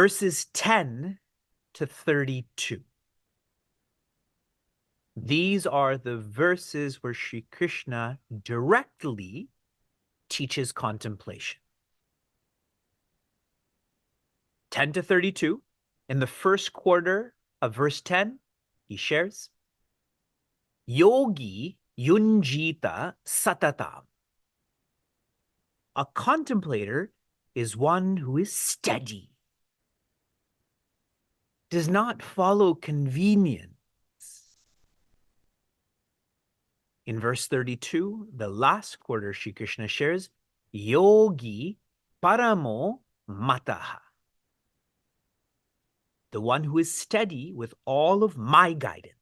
verses 10 to 32. These are the verses where Shri Krishna directly teaches contemplation. 10 to 32. In the first quarter of verse 10, he shares, Yogi yunjita satatam. A contemplator is one who is steady, does not follow convenience. In verse 32, the last quarter, Shri Krishna shares, Yogi paramo mataha. The one who is steady with all of my guidance.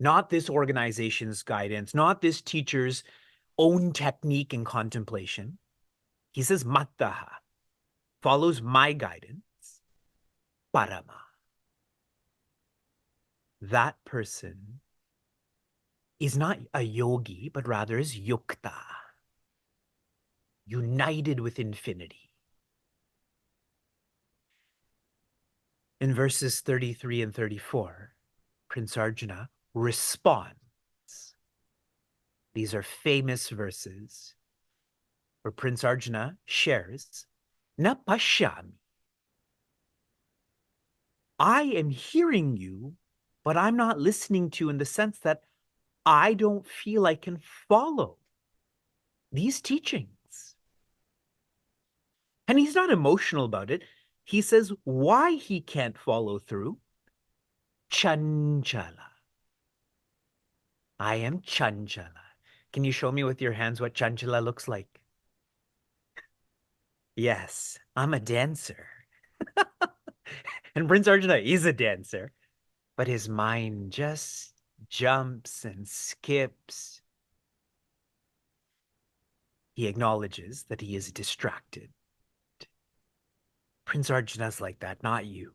Not this organization's guidance, not this teacher's own technique in contemplation. He says mataha, follows my guidance, parama. That person is not a yogi, but rather is yukta, united with infinity. In verses 33 and 34, Prince Arjuna responds. These are famous verses where Prince Arjuna shares, Na pashyami. I am hearing you, but I'm not listening to you in the sense that I don't feel I can follow these teachings. And he's not emotional about it. He says why he can't follow through. Chanchala. I am chanchala. Can you show me with your hands what chanchala looks like? Yes, I'm a dancer. And Prince Arjuna is a dancer, but his mind just jumps and skips. He acknowledges that he is distracted. Prince Arjuna's like that, not you.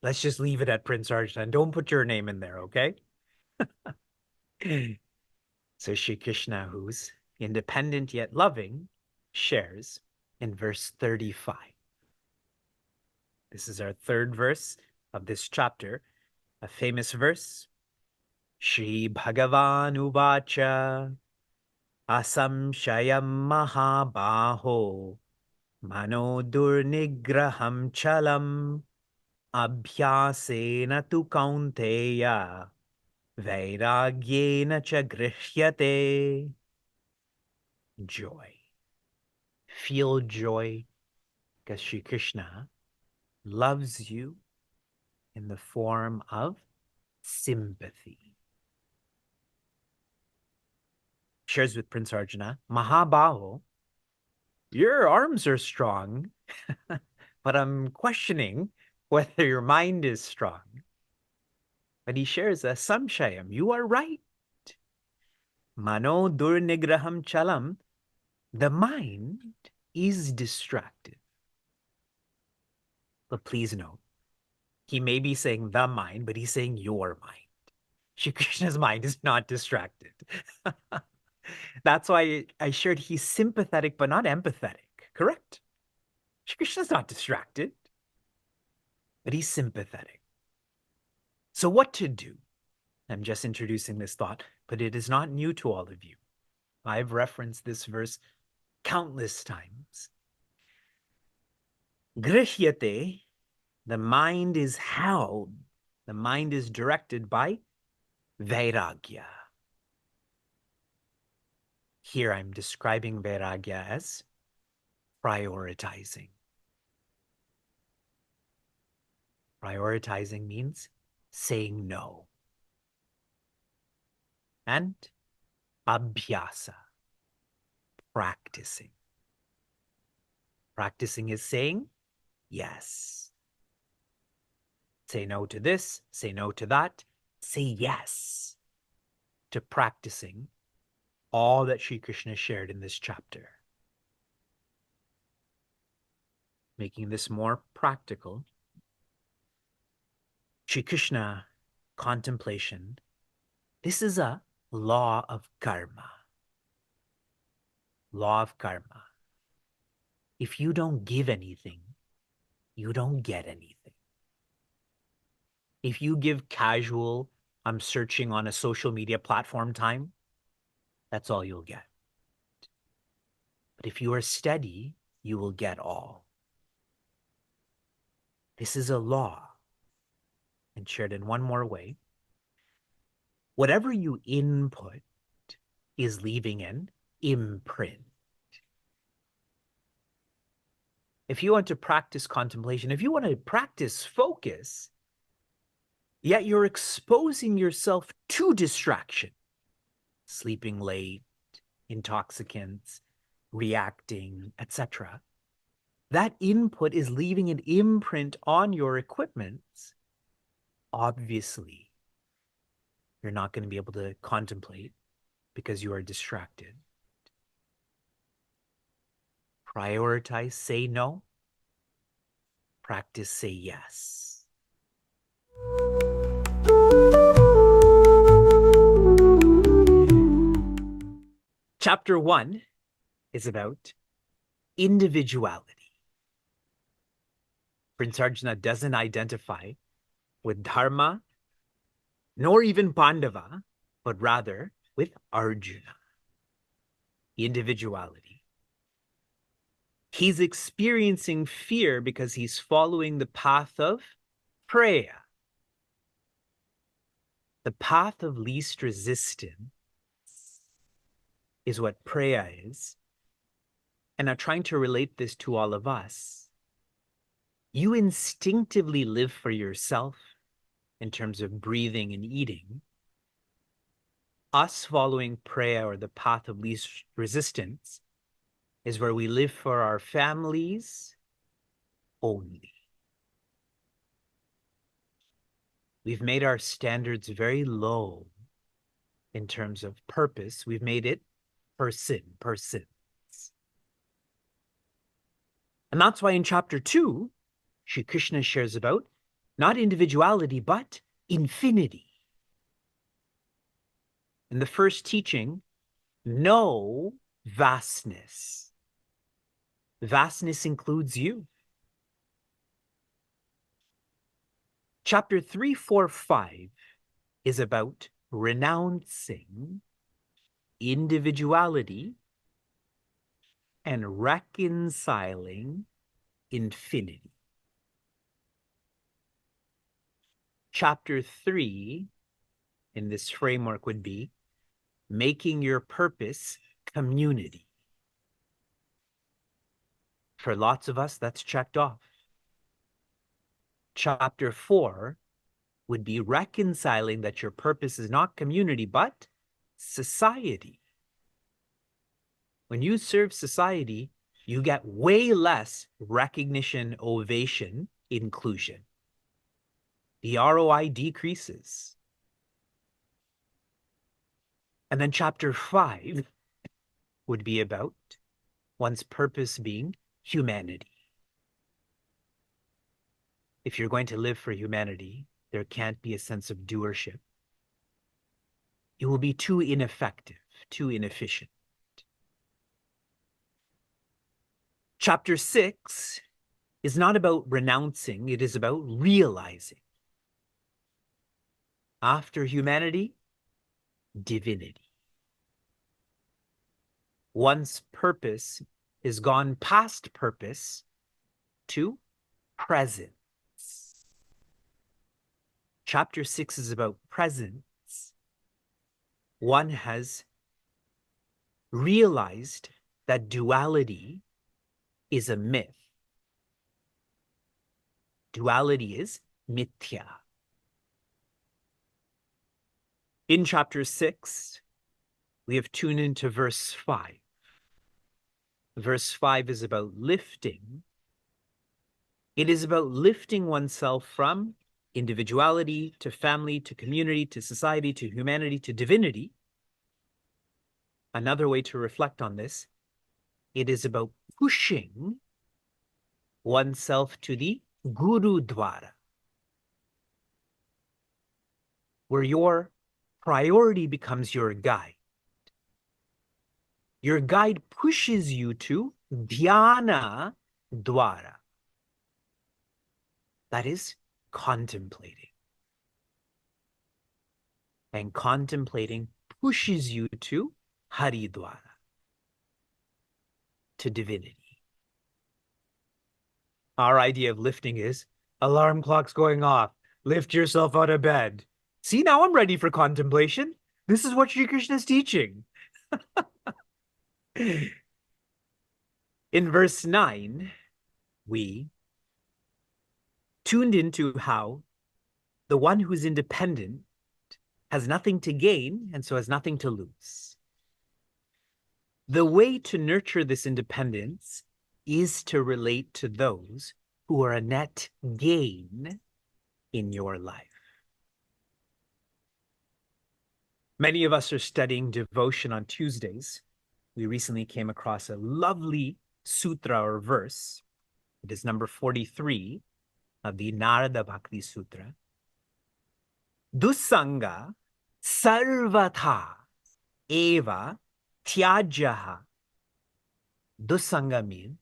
Let's just leave it at Prince Arjuna and don't put your name in there, okay? So Shri Krishna, who's independent yet loving, shares in verse 35. This is our third verse of this chapter, a famous verse. Shri Bhagavan Uvacha Asamshayam Mahabaho Mano Durnigraham Chalam Abhyasena tu kaunteya Vairagyena cha grishyate. Joy. Feel joy because Shri Krishna loves you in the form of sympathy. Shares with Prince Arjuna, Mahabaho, your arms are strong, but I'm questioning whether your mind is strong. But he shares a samshayam. You are right. Mano durnigraham chalam. The mind is distracted. But please note, he may be saying the mind, but he's saying your mind. Shri Krishna's mind is not distracted. That's why I shared he's sympathetic, but not empathetic. Correct? Shri Krishna's not distracted, but he's sympathetic. So what to do? I'm just introducing this thought, but it is not new to all of you. I've referenced this verse countless times. Grihyate, the mind is held, the mind is directed by vairagya. Here I'm describing vairagya as prioritizing. Prioritizing means saying no. And abhyasa, practicing. Practicing is saying yes. Say no to this, say no to that, say yes to practicing all that Shri Krishna shared in this chapter. Making this more practical, Shri Krishna contemplation, this is a law of karma. Law of karma. If you don't give anything, you don't get anything. If you give casual, I'm searching on a social media platform time, that's all you'll get. But if you are steady, you will get all. This is a law. And shared in one more way, whatever you input is leaving an imprint. If you want to practice contemplation, if you want to practice focus, yet you're exposing yourself to distraction, sleeping late, intoxicants, reacting, etc., that input is leaving an imprint on your equipment. Obviously, you're not going to be able to contemplate because you are distracted. Prioritize, say no. Practice, say yes. Chapter 1 is about individuality. Prince Arjuna doesn't identify with Dharma, nor even Pandava, but rather with Arjuna. Individuality. He's experiencing fear because he's following the path of Preya, the path of least resistance is what Preya is. And I'm trying to relate this to all of us. You instinctively live for yourself in terms of breathing and eating. Us following Preya, or the path of least resistance, is where we live for our families only. We've made our standards very low in terms of purpose. We've made it person. And that's why in chapter 2, Shri Krishna shares about not individuality, but infinity. In the first teaching, know vastness. Vastness includes you. Chapter 3, 4, 5 is about renouncing individuality and reconciling infinity. Chapter 3 in this framework would be making your purpose community. For lots of us, that's checked off. Chapter 4 would be reconciling that your purpose is not community, but society. When you serve society, you get way less recognition, ovation, inclusion. The ROI decreases. And then chapter 5 would be about one's purpose being humanity. If you're going to live for humanity, there can't be a sense of doership. It will be too ineffective, too inefficient. Chapter 6 is not about renouncing, it is about realizing. After humanity, divinity. One's purpose is gone past purpose to presence. Chapter 6 is about presence. One has realized that duality is a myth. Duality is mithya. In chapter 6, we have tuned into verse 5. Verse 5 is about lifting. It is about lifting oneself from individuality to family to community to society to humanity to divinity. Another way to reflect on this, it is about pushing oneself to the Gurudwara, where your priority becomes your guide. Your guide pushes you to Dhyana Dwara. That is contemplating. And contemplating pushes you to Haridwara, to divinity. Our idea of lifting is alarm clock's going off. Lift yourself out of bed. See, now I'm ready for contemplation. This is what Shri Krishna is teaching. In verse 9, we tuned into how the one who's independent has nothing to gain and so has nothing to lose. The way to nurture this independence is to relate to those who are a net gain in your life. Many of us are studying devotion on Tuesdays. We recently came across a lovely sutra or verse. It is number 43 of the Narada Bhakti Sutra. Dusanga sarvatha eva tyajaha. Dusanga means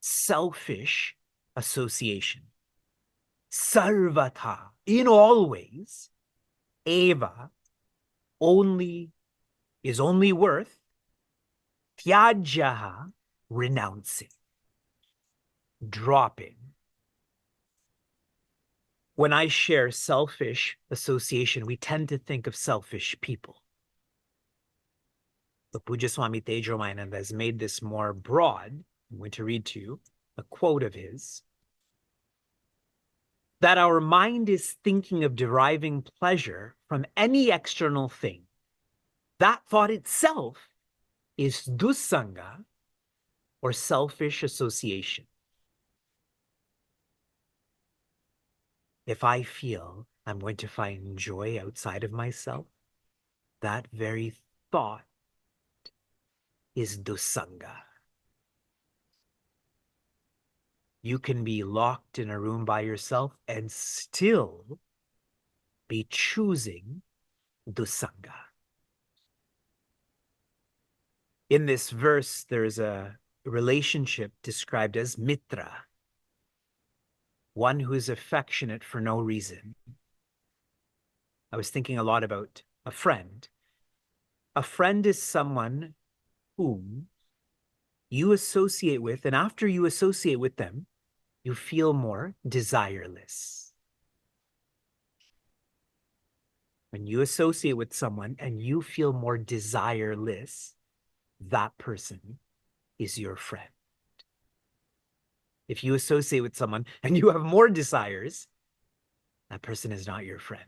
selfish association. Sarvatha, in all ways, eva, is only worth, tyajaha, renouncing, dropping. When I share selfish association, we tend to think of selfish people. The Pujya Swami Tejomayananda has made this more broad. I'm going to read to you a quote of his. That our mind is thinking of deriving pleasure from any external thing. That thought itself is dusanga, or selfish association. If I feel I'm going to find joy outside of myself, that very thought is dusanga. You can be locked in a room by yourself and still be choosing dusanga. In this verse, there's a relationship described as mitra, one who is affectionate for no reason. I was thinking a lot about a friend. A friend is someone whom you associate with, and after you associate with them, you feel more desireless. When you associate with someone and you feel more desireless, that person is your friend. If you associate with someone and you have more desires, that person is not your friend.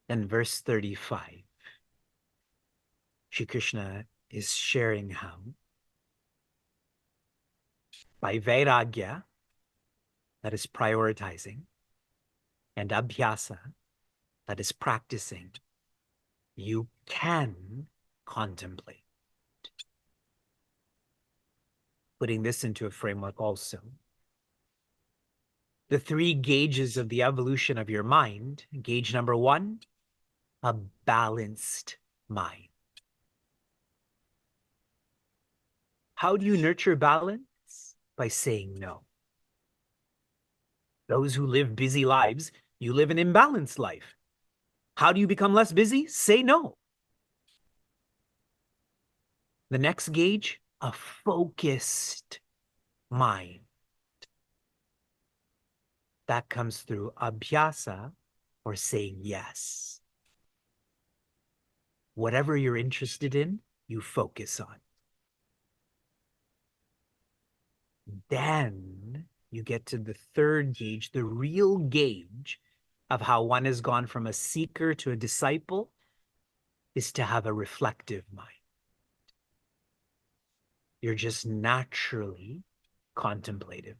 Then verse 35, Shri Krishna is sharing how by vairagya, that is prioritizing, and abhyasa, that is practicing, you can contemplate. Putting this into a framework also, the three gauges of the evolution of your mind. Gauge number 1, a balanced mind. How do you nurture balance? By saying no. Those who live busy lives, you live an imbalanced life. How do you become less busy? Say no. The next gauge, a focused mind. That comes through abhyasa, or saying yes. Whatever you're interested in, you focus on. Then you get to the third gauge, the real gauge of how one has gone from a seeker to a disciple, is to have a reflective mind. You're just naturally contemplative.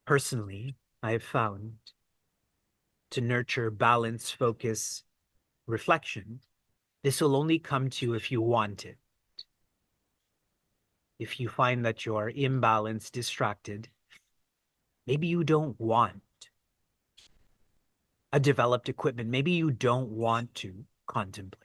Personally, I have found to nurture balance, focus, reflection, this will only come to you if you want it. If you find that you're imbalanced, distracted, maybe you don't want a developed equipment. Maybe you don't want to contemplate.